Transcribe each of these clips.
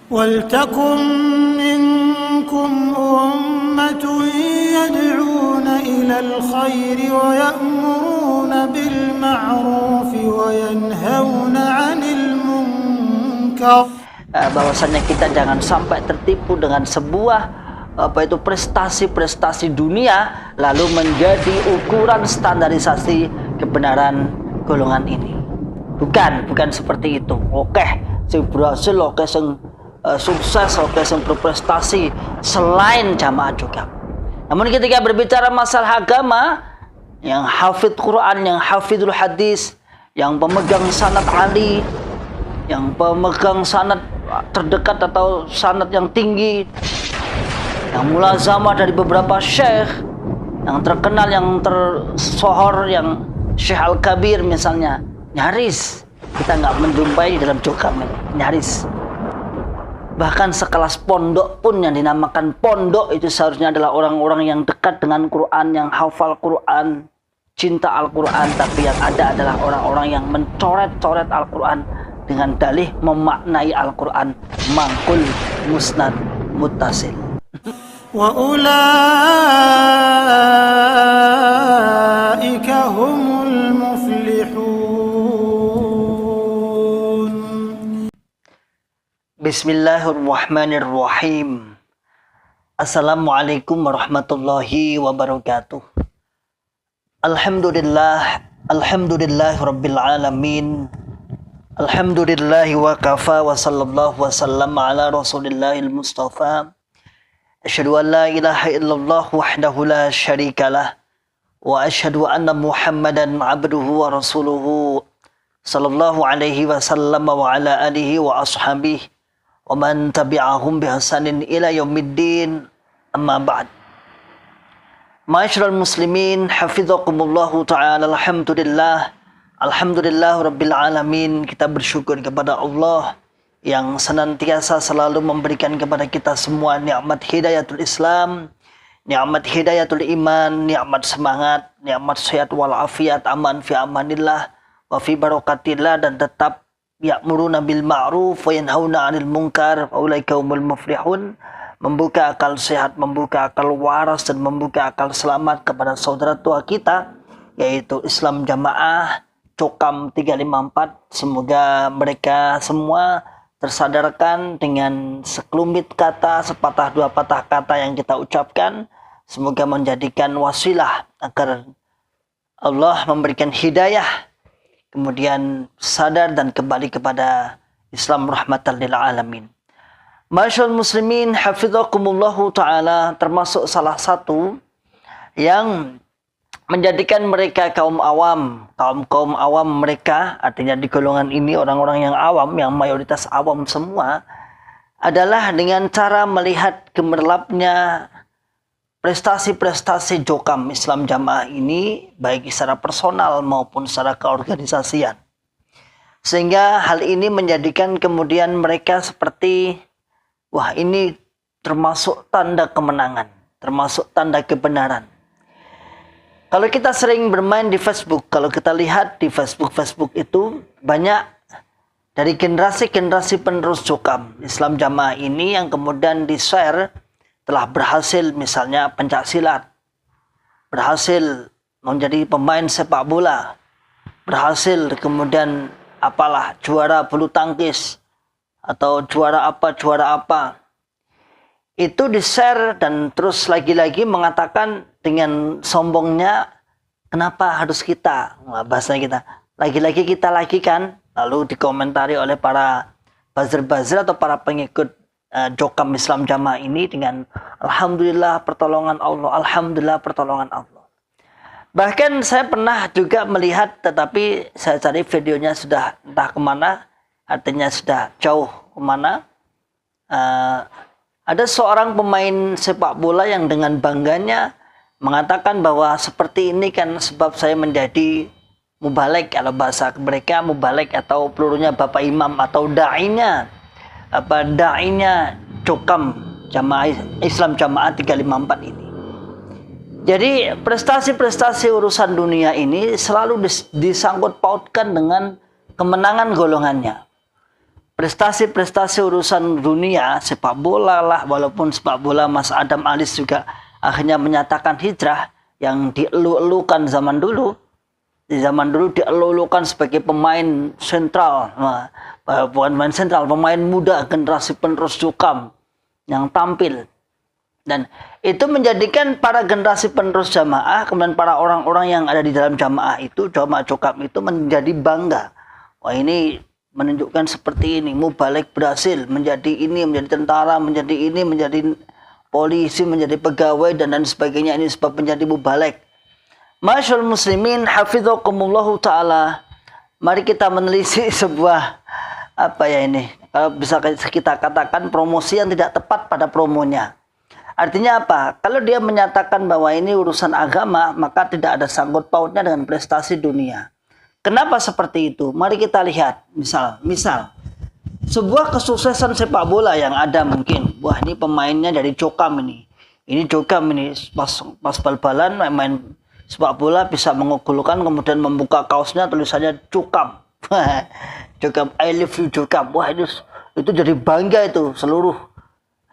وَلْتَكُنْ مِنْكُمْ أُمَّةٌ يَدْعُونَ إِلَى الْخَيْرِ وَيَأْمُرُونَ بِالْمَعْرُوفِ وَيَنْهَوْنَ عَنِ الْمُنْكَرِ. Bahwasanya kita jangan sampai tertipu dengan sebuah prestasi-prestasi dunia lalu menjadi ukuran standarisasi kebenaran golongan ini. Bukan seperti itu. Oke, sing berhasil, oke sing sukses, oke sing berprestasi selain jamaah juga. Namun ketika berbicara masalah agama, yang hafidh Quran, yang hafidhul hadis, yang pemegang sanad ali, yang pemegang sanad terdekat atau sanad yang tinggi, yang mulazamah dari beberapa syekh yang terkenal, yang tersohor, yang Syekh Al-Kabir misalnya, nyaris kita nggak menjumpai dalam Jokam, nyaris. Bahkan sekelas pondok pun yang dinamakan pondok itu seharusnya adalah orang-orang yang dekat dengan Quran, yang hafal Quran, cinta Al-Quran, tapi yang ada adalah orang-orang yang mencoret-coret Al-Quran dengan dalih memaknai Al-Quran mangkul, musnad, muttasil. Wa ulaika humul muflihun. Bismillahirrahmanirrahim. Assalamualaikum warahmatullahi wabarakatuh. Alhamdulillah rabbil alamin. Alhamdulillahi wa kafa wa sallallahu wa sallam ala rasulillahil mustafa. Asyhadu an la ilaha illallah wahdahu la syarikalah wa asyhadu anna Muhammadan abduhu wa rasuluhu sallallahu alaihi wasallam wa ala alihi wa ashabihi wa man tabi'ahum bi ihsanin ila yaumiddin, amma ba'd. Ma'asyiral muslimin, hafizakumullahu ta'ala. Alhamdulillah rabbil alamin. Kita bersyukur kepada Allah yang senantiasa selalu memberikan kepada kita semua nikmat hidayatul Islam, nikmat hidayatul iman, nikmat semangat, nikmat sehat walafiat, aman fi amanillah wa fi barakatillah, dan tetap ya'muruna bil ma'ruf wa yanhauna 'anil munkar wa ulaika humul muflihun. Membuka akal sehat, membuka akal waras, dan membuka akal selamat kepada saudara tua kita, yaitu Islam Jamaah Cokam 354. Semoga mereka semua tersadarkan dengan sekelumit kata, sepatah dua patah kata yang kita ucapkan. Semoga menjadikan wasilah agar Allah memberikan hidayah, kemudian sadar dan kembali kepada Islam rahmatan lil alamin. Masyaallah muslimin, hafizakumullahu ta'ala, termasuk salah satu yang menjadikan mereka kaum awam mereka, artinya di golongan ini orang-orang yang awam, yang mayoritas awam semua, adalah dengan cara melihat gemerlapnya prestasi-prestasi Jokam Islam Jamaah ini, baik secara personal maupun secara keorganisasian. Sehingga hal ini menjadikan kemudian mereka seperti, wah, ini termasuk tanda kemenangan, termasuk tanda kebenaran. Kalau kita sering bermain di Facebook, kalau kita lihat di Facebook itu banyak dari generasi-generasi penerus Jokam Islam Jamaah ini yang kemudian di-share telah berhasil, misalnya pencak silat, berhasil menjadi pemain sepak bola, berhasil kemudian apalah juara bulu tangkis atau juara apa. Itu di-share dan terus lagi-lagi mengatakan dengan sombongnya, kenapa harus kita, bahasanya kita, lagi-lagi kita lagi kan, lalu dikomentari oleh para buzzer-buzzer atau para pengikut Jokam Islam Jamaah ini dengan Alhamdulillah pertolongan Allah, Alhamdulillah pertolongan Allah. Bahkan saya pernah juga melihat, tetapi saya cari videonya sudah entah kemana, artinya sudah jauh kemana. Ada seorang pemain sepak bola yang dengan bangganya mengatakan bahwa seperti ini kan sebab saya menjadi mubalek, kalau bahasa mereka mubalek, atau pelurunya Bapak Imam atau da'inya Jokam Jamaah Islam Jamaah 354 ini. Jadi prestasi-prestasi urusan dunia ini selalu disangkut pautkan dengan kemenangan golongannya. prestasi-prestasi urusan dunia, sepak bola lah, walaupun sepak bola Mas Adam Alis juga akhirnya menyatakan hijrah, yang dielu-elukan zaman dulu. Di zaman dulu dielu-elukan sebagai pemain sentral, bukan pemain sentral, pemain muda generasi penerus Jokam yang tampil. Dan itu menjadikan para generasi penerus jamaah, kemudian para orang-orang yang ada di dalam jamaah itu, jamaah Jokam itu menjadi bangga. Wah, ini menunjukkan seperti ini, Mubalik berhasil menjadi ini, menjadi tentara, menjadi ini, menjadi polisi, menjadi pegawai, dan sebagainya. Ini sebab menjadi Mubalik. Masyaallah muslimin, hafizakumullahu ta'ala. Mari kita menelisik sebuah, apa ya ini, kalau bisa kita katakan promosi yang tidak tepat pada promonya. Artinya apa? Kalau dia menyatakan bahwa ini urusan agama, maka tidak ada sangkut pautnya dengan prestasi dunia. Kenapa seperti itu? Mari kita lihat. Misal sebuah kesuksesan sepak bola yang ada mungkin. Wah, ini pemainnya dari Jokam ini. Ini Jokam ini pas bal-balan main sepak bola bisa mengugulkan, kemudian membuka kaosnya tulisannya Jokam. Jokam, I love you Jokam. Wah, itu jadi bangga itu seluruh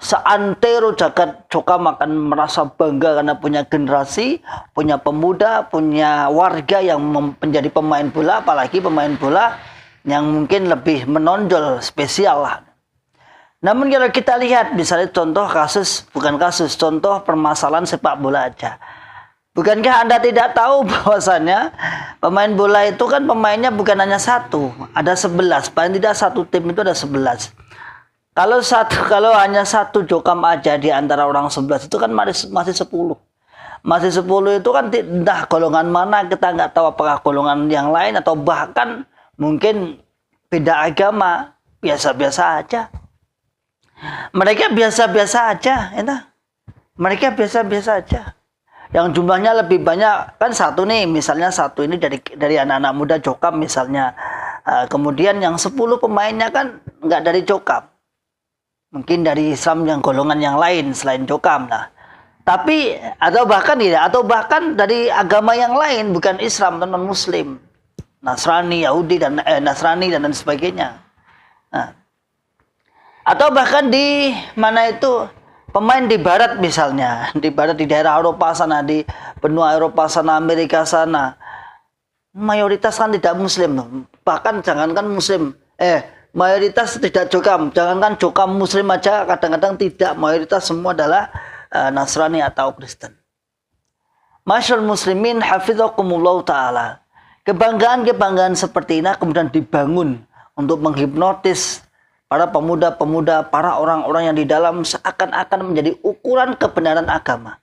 seantero jagat Jokam akan merasa bangga karena punya generasi, punya pemuda, punya warga yang menjadi pemain bola, apalagi pemain bola yang mungkin lebih menonjol, spesial lah. Namun kalau kita lihat misalnya contoh contoh permasalahan sepak bola aja. Bukankah Anda tidak tahu bahwasannya pemain bola itu kan pemainnya bukan hanya satu, ada 11, paling tidak satu tim itu ada 11. Kalau hanya satu Jokam aja di antara orang 11 itu kan masih 10. Masih 10 itu kan entah golongan mana, kita nggak tahu apakah golongan yang lain atau bahkan mungkin beda agama, biasa-biasa aja. Mereka biasa-biasa aja, entah. Mereka biasa-biasa aja. Yang jumlahnya lebih banyak kan satu nih, misalnya satu ini dari anak-anak muda Jokam misalnya. Kemudian yang 10 pemainnya kan nggak dari Jokam. Mungkin dari Islam yang golongan yang lain selain Jokam lah. Tapi atau bahkan dari agama yang lain bukan Islam, non Muslim, Nasrani, Yahudi dan sebagainya. Nah. Atau bahkan di mana itu pemain di barat misalnya, di barat di daerah Eropa sana, di benua Eropa sana, Amerika sana. Mayoritas kan tidak Muslim. Bahkan jangankan Muslim, mayoritas tidak Jokam. Jangankan Jokam Muslim aja kadang-kadang tidak. Mayoritas semua adalah Nasrani atau Kristen. Masyaallah muslimin hafizakumullah ta'ala. Kebanggaan-kebanggaan seperti ini kemudian dibangun untuk menghipnotis para pemuda-pemuda, para orang-orang yang di dalam seakan-akan menjadi ukuran kebenaran agama.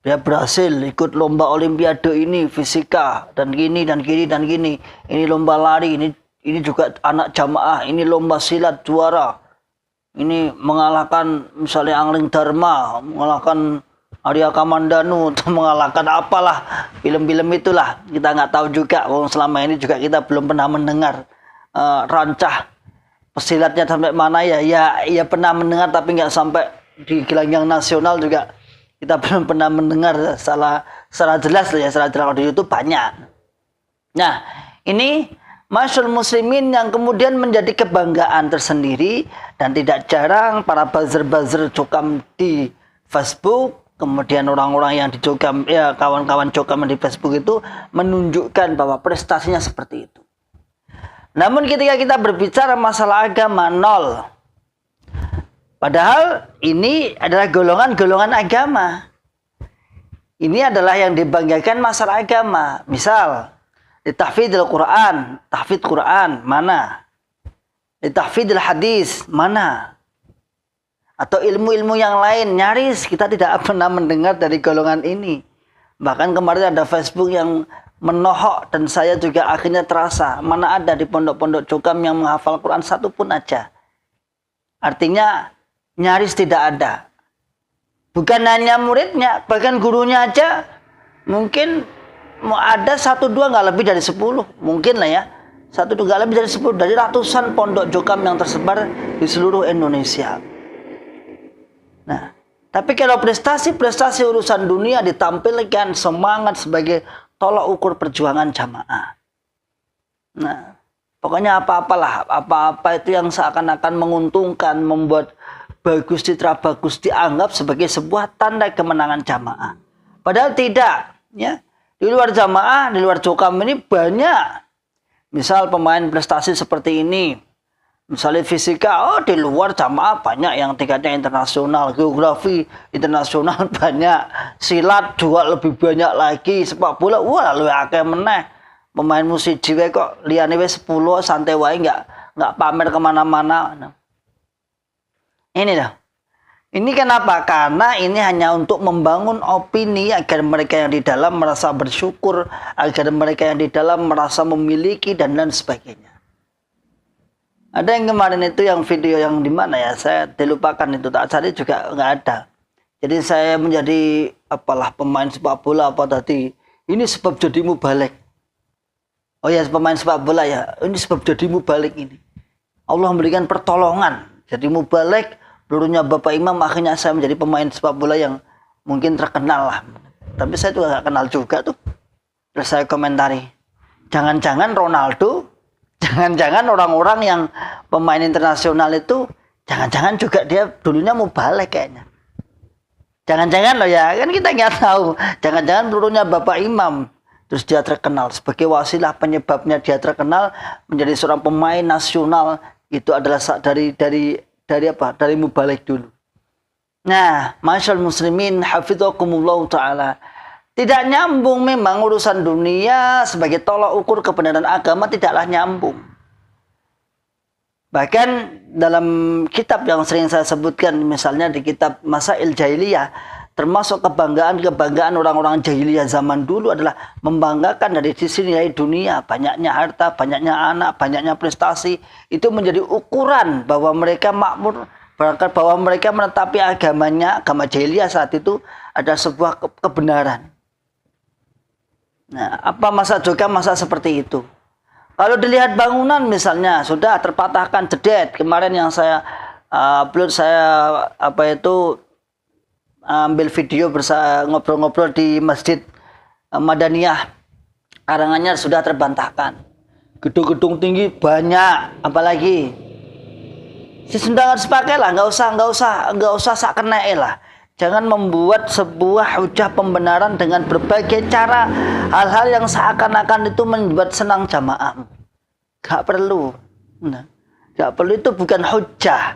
Dia berhasil ikut lomba olimpiade ini, fisika, dan gini, dan gini, dan gini. Ini lomba lari, ini juga anak jamaah, ini lomba silat juara. Ini mengalahkan misalnya Angling Dharma, mengalahkan Arya Kamandanu, atau mengalahkan apalah, film-film itulah. Kita nggak tahu juga, selama ini juga kita belum pernah mendengar rancah pesilatnya sampai mana ya. Ya pernah mendengar tapi nggak sampai di gelanggang nasional juga. Kita belum pernah mendengar secara jelas lah ya, secara jelas di YouTube banyak. Nah, ini masyaallah muslimin yang kemudian menjadi kebanggaan tersendiri, dan tidak jarang para buzzer-buzzer Jokam di Facebook, kemudian orang-orang yang di Jokam, ya kawan-kawan Jokam di Facebook itu menunjukkan bahwa prestasinya seperti itu. Namun ketika kita berbicara masalah agama, nol. Padahal ini adalah golongan-golongan agama. Ini adalah yang dibanggakan masalah agama. Misal, di tahfidil Quran, tahfidz Quran, mana? Di tahfidil hadis, mana? Atau ilmu-ilmu yang lain, nyaris kita tidak pernah mendengar dari golongan ini. Bahkan kemarin ada Facebook yang menohok, dan saya juga akhirnya terasa, mana ada di pondok-pondok Jokam yang menghafal Quran satu pun aja. Artinya nyaris tidak ada. Bukan hanya muridnya, bahkan gurunya aja mungkin ada 1-2, nggak lebih dari 10, mungkin lah ya, 1-2 nggak lebih dari 10 dari ratusan pondok Jokam yang tersebar di seluruh Indonesia. Nah, tapi kalau prestasi-prestasi urusan dunia ditampilkan semangat sebagai tolak ukur perjuangan jamaah. Nah, Pokoknya apa-apa itu yang seakan-akan menguntungkan, membuat bagus, citra bagus dianggap sebagai sebuah tanda kemenangan jamaah. Padahal tidak, ya. Di luar jamaah, di luar Jokam ini banyak. Misal pemain prestasi seperti ini. Misalnya fisika, di luar jamaah banyak yang tingkatnya internasional, geografi internasional banyak, silat juga lebih banyak lagi, sepak bola, wah luwih akeh meneh. Pemain musik jiwa kok liyane wis 10 santai wae nggak pamer kemana-mana. Ini dah. Ini kenapa? Karena ini hanya untuk membangun opini agar mereka yang di dalam merasa bersyukur, agar mereka yang di dalam merasa memiliki dan lain sebagainya. Ada yang kemarin itu yang video yang di mana ya? Saya dilupakan itu, tak cari juga nggak ada. Jadi saya menjadi pemain sepak bola apa tadi? Ini sebab jadi mubalik. Oh ya, pemain sepak bola ya. Ini sebab jadi mubalik ini. Allah memberikan pertolongan. Jadi mubalik, pelurunya Bapak Imam, akhirnya saya menjadi pemain sepak bola yang mungkin terkenal lah. Tapi saya juga gak kenal juga tuh. Terus saya komentari, jangan-jangan Ronaldo, jangan-jangan orang-orang yang pemain internasional itu, jangan-jangan juga dia dulunya mubalik kayaknya. Jangan-jangan loh ya, kan kita nggak tahu. Jangan-jangan pelurunya Bapak Imam. Terus dia terkenal sebagai wasilah penyebabnya dia terkenal menjadi seorang pemain nasional, itu adalah dari mubalik dulu. Nah, masyaallah muslimin hafizakumullah taala. Tidak nyambung memang urusan dunia sebagai tolak ukur kebenaran agama, tidaklah nyambung. Bahkan dalam kitab yang sering saya sebutkan, misalnya di kitab Masail Jahiliyah, termasuk kebanggaan orang-orang jahiliyah zaman dulu adalah membanggakan dari sisi nilai dunia, banyaknya harta, banyaknya anak, banyaknya prestasi. Itu menjadi ukuran bahwa mereka makmur, bahwa mereka menetapi agamanya, agama jahiliyah saat itu ada sebuah kebenaran. Nah, apa masa seperti itu? Kalau dilihat bangunan misalnya sudah terpatahkan jedet. Kemarin yang saya upload, ambil video ngobrol-ngobrol di Masjid Madaniyah Karanganyar, sudah terbantahkan. Gedung-gedung tinggi banyak, apalagi sesendang harus pakai lah, nggak usah sak kenae lah. Jangan membuat sebuah hujah pembenaran dengan berbagai cara, hal-hal yang seakan-akan itu membuat senang jamaah. Gak perlu. Gak perlu, itu bukan hujah.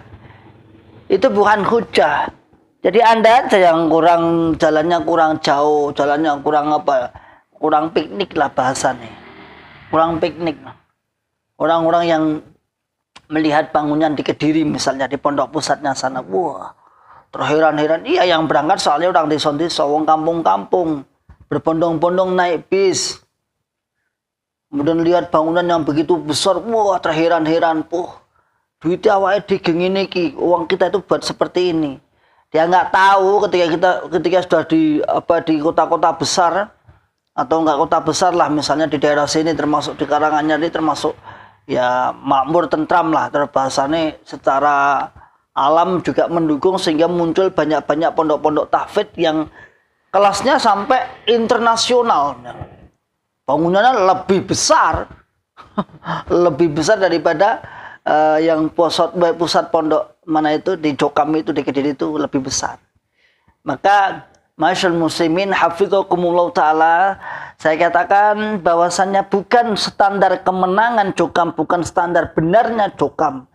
Itu bukan hujah. Jadi Anda aja yang jalannya kurang jauh, jalannya kurang piknik lah bahasanya. Kurang piknik. Orang-orang yang melihat bangunan di Kediri misalnya, di pondok pusatnya sana, wah, terheran-heran. Iya, yang berangkat soalnya orang desa-desa, wong kampung-kampung, berbondong-bondong naik bis. Kemudian lihat bangunan yang begitu besar, wah, terheran-heran, duitnya awake digengin iki, uang kita itu buat seperti ini. Dia nggak tahu ketika sudah di kota-kota besar atau nggak kota besar lah, misalnya di daerah sini termasuk di Karanganyar ini termasuk ya makmur tentram lah, terbahasanya secara alam juga mendukung sehingga muncul banyak-banyak pondok-pondok tahfidz yang kelasnya sampai internasional. Bangunannya lebih besar lebih besar daripada yang pusat pondok mana itu di Jokam itu, di Kediri itu lebih besar. Maka masyaallah muslimin hafizakumullah taala, saya katakan bahwasannya bukan standar kemenangan Jokam, bukan standar benarnya Jokam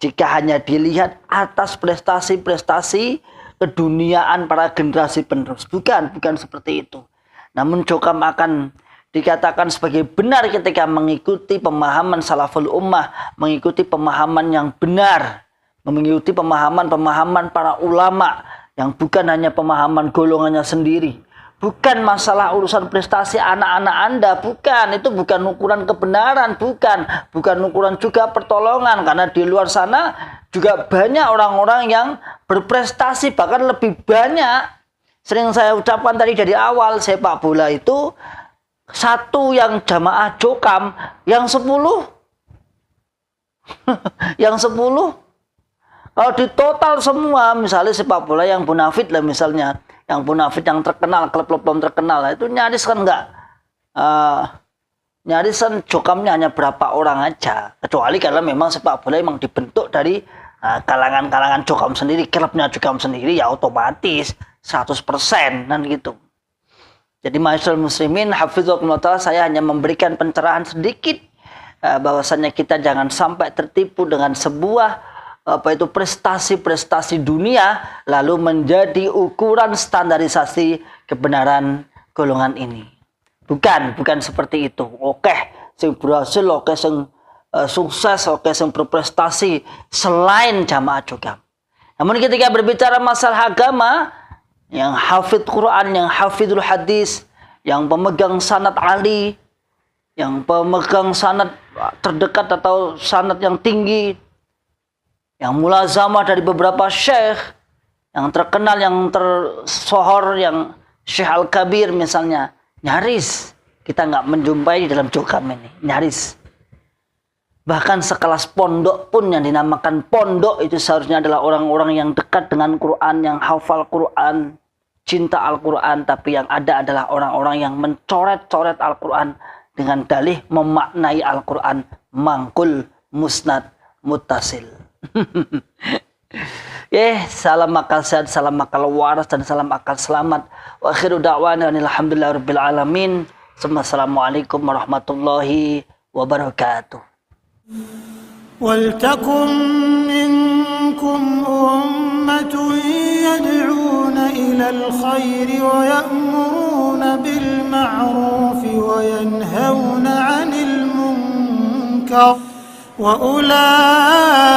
jika hanya dilihat atas prestasi-prestasi keduniaan para generasi penerus. Bukan seperti itu. Namun Jokam akan dikatakan sebagai benar ketika mengikuti pemahaman salaful ummah, mengikuti pemahaman yang benar, mengikuti pemahaman para ulama yang bukan hanya pemahaman golongannya sendiri. Bukan masalah urusan prestasi anak-anak Anda, bukan. Itu bukan ukuran kebenaran, bukan ukuran juga pertolongan. Karena di luar sana juga banyak orang-orang yang berprestasi, bahkan lebih banyak. Sering saya ucapkan tadi dari awal, sepak bola itu satu yang jamaah Jokam, yang 10 yang 10 kalau di total semua, misalnya sepak bola yang bonafit lah misalnya, yang bonafit yang terkenal, klub-klub belum terkenal, itu nyaris kan Nyarisan jokamnya hanya berapa orang aja. Kecuali kalau memang sepak bola memang dibentuk dari kalangan-kalangan jokam sendiri, klubnya jokam sendiri, ya otomatis 100% dan gitu. Jadi ma'asyiral muslimin, hafizakumullah ta'ala, saya hanya memberikan pencerahan sedikit bahwasanya kita jangan sampai tertipu dengan sebuah prestasi-prestasi dunia lalu menjadi ukuran standarisasi kebenaran golongan ini. Bukan seperti itu. Oke, sing berhasil, oke sing sukses, oke sing berprestasi selain jamaah jogam. Namun ketika berbicara masalah agama, yang hafidh Quran, yang hafidhul hadis, yang pemegang sanad ali, yang pemegang sanad terdekat atau sanad yang tinggi, yang mulazamah dari beberapa syekh yang terkenal, yang tersohor, yang Syekh Al-Kabir misalnya, nyaris kita nggak menjumpai di dalam jogam ini, nyaris. Bahkan sekelas pondok pun yang dinamakan pondok itu seharusnya adalah orang-orang yang dekat dengan Quran, yang hafal Quran, cinta Al-Quran, tapi yang ada adalah orang-orang yang mencoret-coret Al-Quran dengan dalih memaknai Al-Quran mangkul, musnad, muttasil. Salam akal sehat, salam akal waras, dan salam akal selamat. Wa akhiru da'wana alhamdulillahirabbil alamin. Assalamualaikum warahmatullahi wabarakatuh. ولتكن منكم أمة يدعون إلى الخير ويأمرون بالمعروف وينهون عن المنكر وأولئك